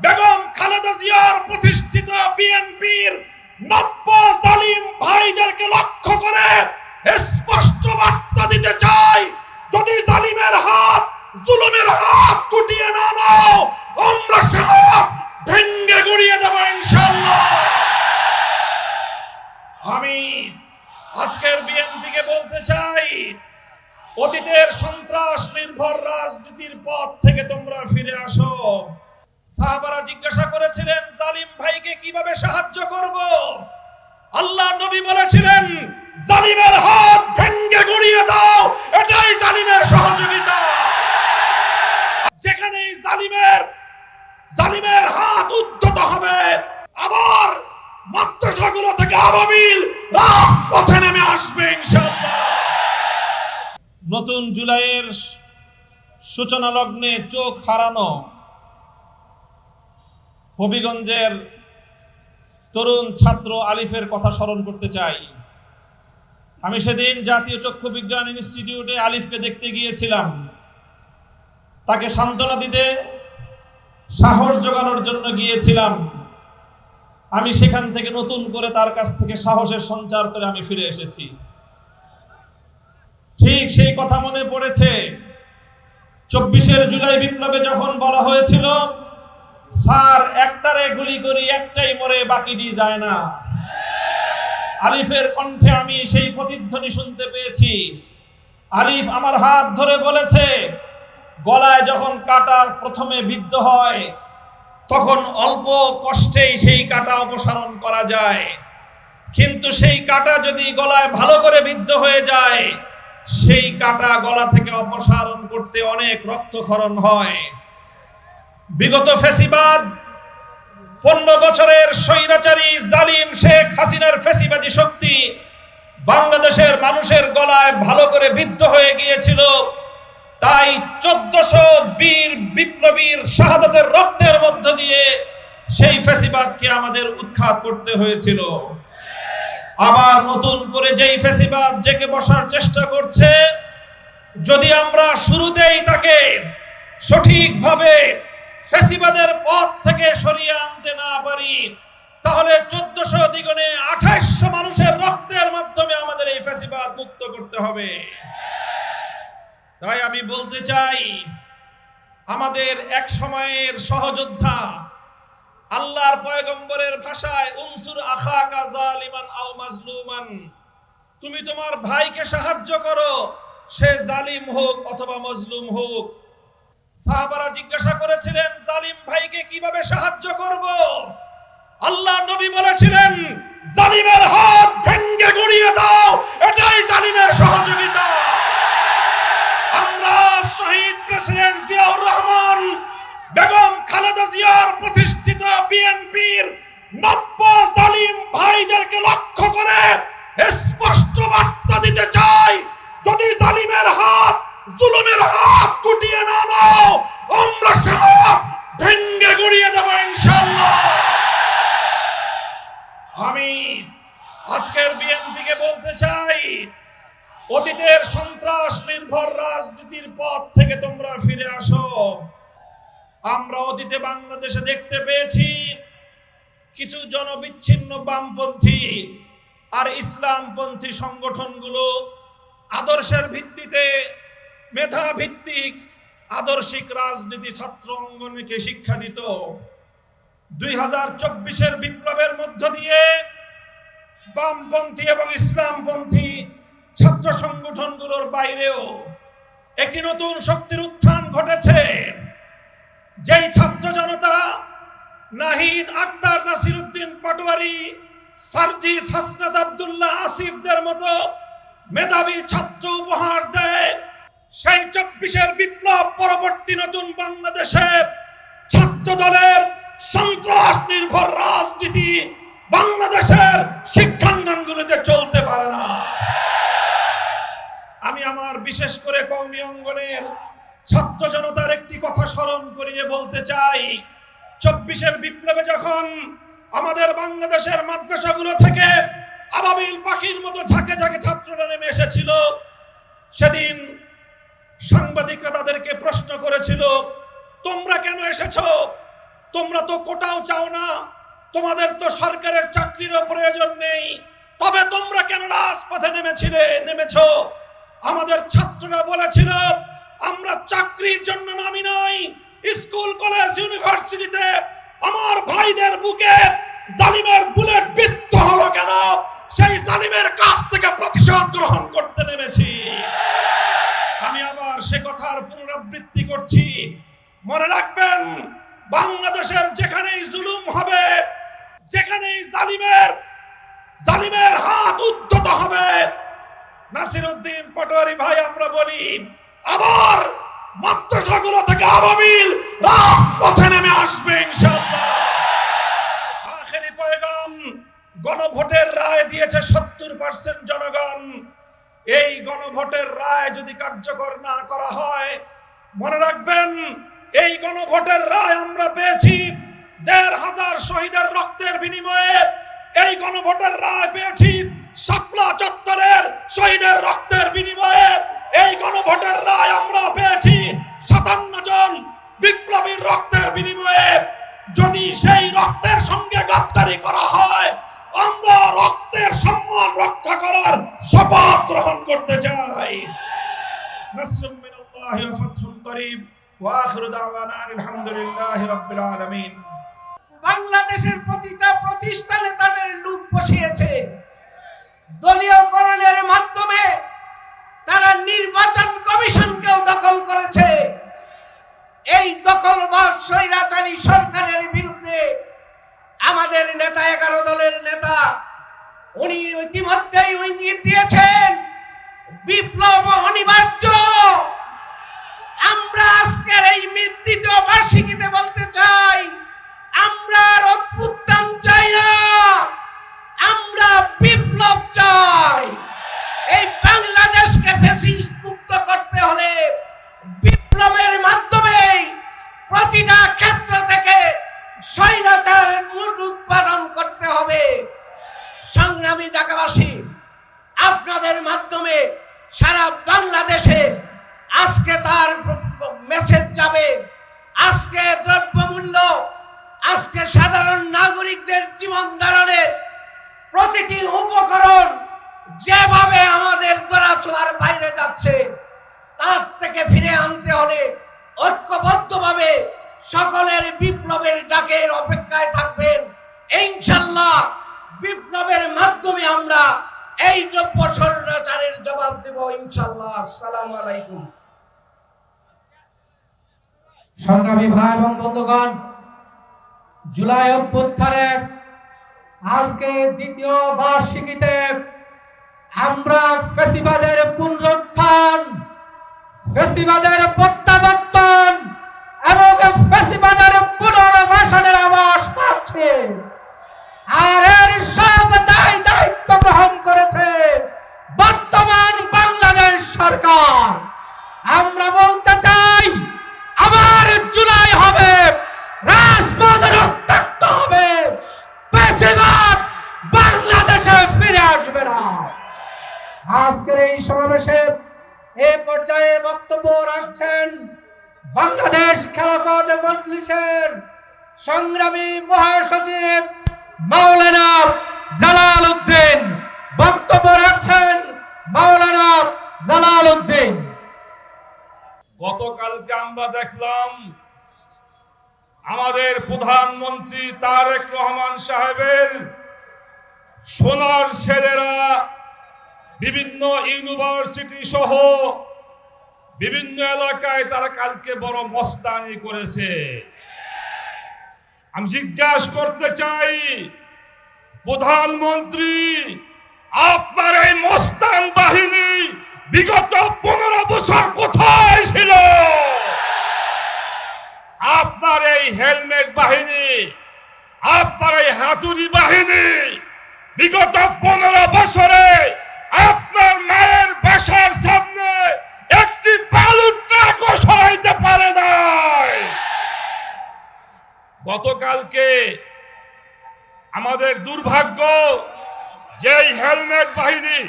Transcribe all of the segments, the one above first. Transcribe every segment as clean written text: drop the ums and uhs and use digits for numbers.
বেগম খালেদা জিয়ার প্রতিষ্ঠিত বিএনপির নব্য জালিম ভাইদেরকে লক্ষ্য করে স্পষ্ট বার্তা দিতে চাই, যদি জালিমের হাত, জুলুমের হাত গুটিয়ে না নাও, আমরা সব ভেঙ্গে গুড়িয়ে দেব ইনশাআল্লাহ। আমি আজকের বিএনপিকে বলতে চাই, অতীতের সন্ত্রাস নির্ভর রাজনীতির পথ থেকে তোমরা ফিরে আসো। সাহাবারা জিজ্ঞাসা করেছিলেন জালিম ভাইকে কিভাবে সাহায্য করব? আল্লাহ নবী বলেছিলেন জালিমের হাত ভেঙ্গে গুড়িয়ে দাও, এটাই জালিমের সহযোগিতা। যেখানে জালিমের হাত উদ্ধত হবে, আবার মাদ্রাসাগুলো থেকে আবাবিল রাজপথে নেমে আসবে ইনশাআল্লাহ। নতুন জুলাইয়ের সূচনা লগ্নে চোখ হারানো হবিগঞ্জের তরুণ ছাত্র আলিফের কথা স্মরণ করতে চাই। আমি সেদিন জাতীয় চক্ষু বিজ্ঞান ইনস্টিটিউটে আলিফকে দেখতে গিয়েছিলাম। তাকে সান্ত্বনা দিতে, সাহস জোগানোর জন্য গিয়েছিলাম। আমি সেখান থেকে নতুন করে তার কাছ থেকে সাহসের সঞ্চার করে আমি ফিরে এসেছি। ঠিক সেই কথা মনে পড়েছে 24 জুলাই বিপ্লবে যখন বলা হয়েছিল স্যার একটারে গুলি করি, একটাই মরে, বাকিটি যায় না। আলিফের কণ্ঠে আমি সেই প্রতিধ্বনি শুনতে পেয়েছি। আলিফ আমার হাত ধরে বলেছে, গলায় যখন কাটা প্রথমে বিদ্ধ হয় তখন অল্প কষ্টেই সেই কাটা অপসারণ করা যায়, কিন্তু সেই কাটা যদি গলায় ভালো করে বিদ্ধ হয়ে যায়, সেই কাটা গলা থেকে অপসারণ করতে অনেক রক্তক্ষরণ হয়। বিগত ফ্যাসিবাদ 15 বছরের স্বৈরাচারী জালিম শেখ হাসিনার ফ্যাসিবাদী শক্তি বাংলাদেশের মানুষের গলায় ভালো করে বিদ্ধ হয়ে গিয়েছিল। তাই 1400 বীর বিপ্লবীর শাহাদাতের রক্তের মধ্য দিয়ে সেই ফ্যাসিবাদকে আমাদের উৎখাত করতে হয়েছিল। আবার নতুন করে যেই ফ্যাসিবাদ জেগে বসার চেষ্টা করছে, যদি আমরা শুরুতেই তাকে সঠিকভাবে ফ্যাসিবাদের পথ থেকে সরিয়ে আনতে না পারি, তাহলে 1400 দ্বিগুণে 2800 মানুষের রক্তের মাধ্যমে আমাদের এই ফ্যাসিবাদ মুক্ত করতে হবে। তাই আমি বলতে চাই, আমাদের এক সময়ের সহযোদ্ধা, আল্লাহর পয়গম্বরের ভাষায় উনসুর আখাকা জালিমান আও মাজলুমান, তুমি তোমার ভাইকে সাহায্য করো, সে জালিম হোক অথবা মজলুম হোক। সাহাবারা জিজ্ঞাসা করেছিলেন জালিম ভাইকে কিভাবে সাহায্য করব? আল্লাহ নবী বলেছিলেন জালিমের হাত ভেঙ্গে গুড়িয়ে দাও, এটাই জালিমের সহযোগিতা। আমরা শহীদ প্রেসিডেন্ট জিয়াউর রহমান, বেগম খালেদা জিয়ার প্রতিষ্ঠিত বিএনপির নব্য জালিম ভাইদেরকে লক্ষ্য করে স্পষ্ট বার্তা দিতে চাই, যদি জালিমের হাত, জুলুমের হাত গুটিয়ে না নাও, আমরা সব ভেঙ্গে গুড়িয়ে দেব ইনশাআল্লাহ। আমি আজকের বিএনপিকে বলতে চাই, অতীতের সন্ত্রাস নির্ভর রাজনীতির পথ থেকে তোমরা ফিরে আসো। আমরা অতীতে বাংলাদেশে দেখতে পেয়েছি কিছু জনবিচ্ছিন্ন বামপন্থী আর ইসলামপন্থী সংগঠনগুলো আদর্শের ভিত্তিতে, মেধা ভিত্তিক আদর্শিক রাজনীতি ছাত্র অঙ্গনকে শিক্ষা দিত। 2024 বিপ্লবের মধ্য দিয়ে বামপন্থী এবং ইসলামপন্থী ছাত্র সংগঠনগুলোর বাইরেও একটি নতুন শক্তির উত্থান ঘটেছে। যেই ছাত্র জনতা নাহিদ, আক্তার, নাসিরউদ্দিন পাটোয়ারি, সার্জিস, হাসনাত আব্দুল্লাহ, আসিফদের মতো মেধাবী ছাত্র উপহার দেয়, সেই 24 বিপ্লব পরবর্তী নতুন বাংলাদেশে ছাত্র দলের সন্ত্রাস নির্ভর রাজনীতি বাংলাদেশের শিক্ষাঙ্গনগুলোতে চলতে পারে না। আমি আমার বিশেষ করে কওমি অঙ্গনের ছাত্র জনতার একটি কথা স্মরণ করিয়ে বলতে চাই, 24 বিপ্লবে যখন আমাদের বাংলাদেশের মাদ্রাসাগুলো থেকে আবাবিল পাখির মতো ঝাঁকে ঝাঁকে ছাত্ররা নেমে এসেছিল, সেদিন সাংবাদিকরা তাদেরকে প্রশ্ন করেছিল, তোমরা কেন এসেছো? তোমরা তো কোটাও চাও না, তোমাদের তো সরকারের চাকরিরও প্রয়োজন নেই, তবে তোমরা কেন রাজপথে নেমেছো? আমাদের ছাত্ররা বলেছিল আমরা চাকরির জন্য নামি নাই, স্কুল কলেজ ইউনিভার্সিটিতে আমার ভাইদের বুকে জালিমের বুলেট বিদ্ধ হলো কেন, সেই জালিমের কাছ থেকে প্রতিশোধ গ্রহণ করতে নেমেছি। আমি আবার সে কথার পুনরাবৃত্তি করছি, মনে রাখবেন বাংলাদেশের যেখানেই জুলুম হবে, যেখানেই জালিমের হাত উদ্ধত হবে, নাসিরউদ্দিন পাটোয়ারি ভাই আমরা বলি আবার মাদ্রাসাগুলো থেকে আবাবিল রাজপথে নেমে আসবে ইনশাআল্লাহ। আখেরি পয়গাম, গণভোটের রায় দিয়েছে 70% জনগণ। এই গণভোটের রায় যদি কার্যকর না করা হয়, মনে রাখবেন এই গণভোটের রায় আমরা পেয়েছি ১৫০০ শহীদের রক্তের বিনিময়ে। এই গণভোটের রায় পেয়েছি শাপলা চত্বরের শহীদের রক্তের বিনিময়ে। এই গণভোটের রায় আমরা পেয়েছি ৫৭ জন বিপ্লবীর রক্তের বিনিময়ে। যদি সেই রক্তের সঙ্গে গাদ্দারি করা হয়, আমরা রক্তের সম্মান রক্ষা করার শপথ গ্রহণ করতে চাই। নাসরুম মিনাল্লাহি ওয়া ফাতহুন করিব ওয়া আখিরু দাওয়ানা আলহামদুলিল্লাহি রাব্বিল আলামিন। বাংলাদেশের প্রতিটা প্রতিষ্ঠানে তাদের লোক বসিয়েছে, দলীয়করণের মাধ্যমে তারা নির্বাচন কমিশনকেও দখল করেছে। এই দখলবাজ স্বৈরাচারী সরকারের বিরুদ্ধে আমাদের নেতা, 11 দলের নেতা, উনি ইতিমধ্যেই ইঙ্গিত দিয়েছেন বিপ্লব অনিবার্য। আমরা আজকের এই দ্বিতীয় বার্ষিকীতে বলতে চাই, আমরা আর অভ্যুত্থান চাই না, আমরা বিপ্লব চাই। এই বাংলাদেশকে ফ্যাসিস্ট মুক্ত করতে হলে বিপ্লবের মাধ্যমে প্রতিটা ক্ষেত্র থেকে স্বৈরাচারের মূল উৎপাদন করতে হবে। সংগ্রামী ঢাকাবাসী, আপনাদের মাধ্যমে সারা বাংলাদেশে আজকে তার মেসেজ যাবে। আজকে দ্রব্যমূল্য, আজকে সাধারণ নাগরিকদের জীবন ধারণের প্রতিটি উপকরণ যেভাবে আমাদের দরাছোঁয়ার বাইরে যাচ্ছে, তার থেকে ফিরে আনতে হলে ঐক্যবদ্ধভাবে সকলের বিপ্লবের ডাকের অপেক্ষায় থাকবেন। ইনশাআল্লাহ বিপ্লবের মাধ্যমে আমরা এই দ্রব্য স্বৈরাচারের জবাব দেব ইনশাআল্লাহ। আসসালামু আলাইকুম। সংগ্রামী ভাই এবং বন্ধুগণ, জুলাই অভ্যুত্থানের আজকে দ্বিতীয় বার্ষিকীতে আমরা ফ্যাসিবাদের পুনরুত্থান, ফ্যাসিবাদের প্রত্যাবর্তন এবং ফ্যাসিবাদের পুনর্বাসনের আভাস পাচ্ছি। আর এর সব দায়িত্ব গ্রহণ করেছে বর্তমান বাংলাদেশ সরকার। আমরা বলতে চাই আবার জুলাই হবে, রাজপথ রক্তাক্ত হবে, ফ্যাসিবাদ বাংলাদেশে ফিরে আসবে না। আজকের এই সমাবেশে এই পর্যায়ে বক্তব্য রাখছেন বাংলাদেশ খেলাফত মজলিসের সংগ্রামী মহাসচিব মাওলানা জালাল উদ্দিন। বক্তব্য রাখছেন মাওলানা জালাল উদ্দিন। গতকালকে আমরা দেখলাম আমাদের প্রধানমন্ত্রী তারেক রহমান সাহেবের সোনার ছেলেরা বিভিন্ন ইউনিভার্সিটি সহ বিভিন্ন এলাকায় তারা কালকে বড় মস্তানি করেছে। আমি জিজ্ঞাসা করতে চাই, প্রধানমন্ত্রী, আপনার এই মস্তান বাহিনী বিগত 15 বছর কোথায় ছিল? আপনার এই হেলমেট বাহিনী, আপনার এই হাতুড়ি বাহিনী বিগত 15 বছরে আপনার মায়ের বাসার সামনে একটি বালুর ট্রাকও সরাইতে পারে নাই। গতকালকে আমাদের দুর্ভাগ্য যে হেলমেট বাহিনী।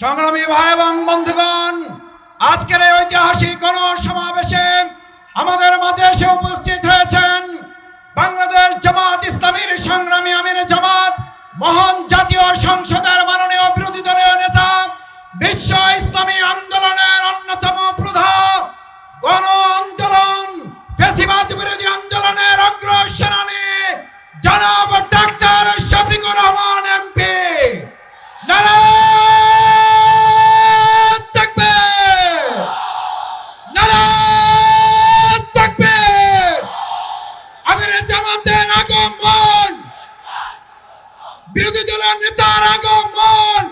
সংগ্রামী ভাই এবং বন্ধুগণ, আজকের এই ঐতিহাসিক গণসমাবেশে আমাদের মাঝে এসে উপস্থিত হয়েছেন বাংলাদেশ জামাত ইসলামীর সংগ্রামী আমির জামাত, মহান জাতীয় সংসদের মাননীয় বিরোধী দলীয় নেতা, বিশ্ব ইসলামী আন্দোলনের অন্যতম প্রধান, গণ আন্দোলন ফ্যাসিবাদ বিরোধী আন্দোলনের অগ্রসেনানী জনাব ডাক্তার শফিকুর রহমান এমপি। নারায়ে তাকবীর, নারায়ে তাকবীর। আমির জামাতের আগমন, বিরোধী দলের নেতার আগমন,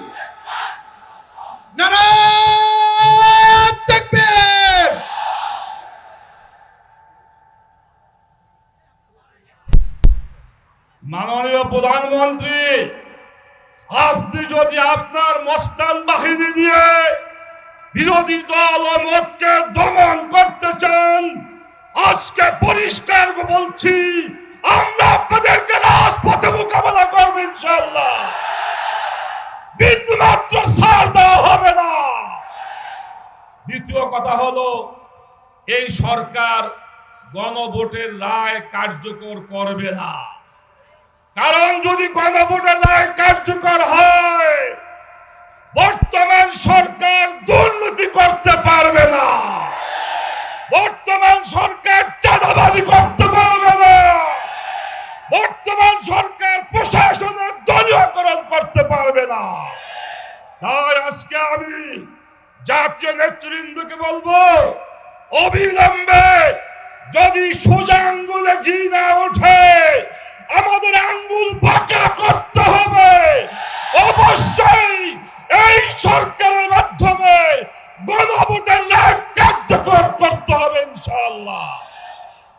নারায়ে তাকবীর। মাননীয় প্রধানমন্ত্রী, আপনি যদি আপনার মস্তান বাহিনী দিয়ে বিরোধী দল ও মতকে দমন করতে চান, আজকে পরিষ্কার বলছি, আমরা আপনাদেরকে রাজপথে মোকাবেলা করবো ইনশাআল্লাহ। বিন্দুমাত্র ছাড় দেওয়া হবে না। দ্বিতীয় কথা হলো, এই সরকার গণভোটের রায় কার্যকর করবে না। কারণ যদি গণভোটের রায় কার্যকর হয়, বর্তমান সরকার দুর্নীতি করতে পারবে না, বর্তমান সরকার চাঁদাবাজি করতে পারবে না, বর্তমান সরকার প্রশাসনের দলীয়করণ করতে পারবে না। তাই আজকে আমি জাতীয় নেতৃবৃন্দকে বলবো, অবিলম্বে যদি সোজা আঙ্গুলে ঘি না ওঠে, আমাদের আঙ্গুল বাঁকা করতে হবে। অবশ্যই এই সরকারের মাধ্যমে গণভোটের রায় কার্যকর করতে হবে ইনশাআল্লাহ।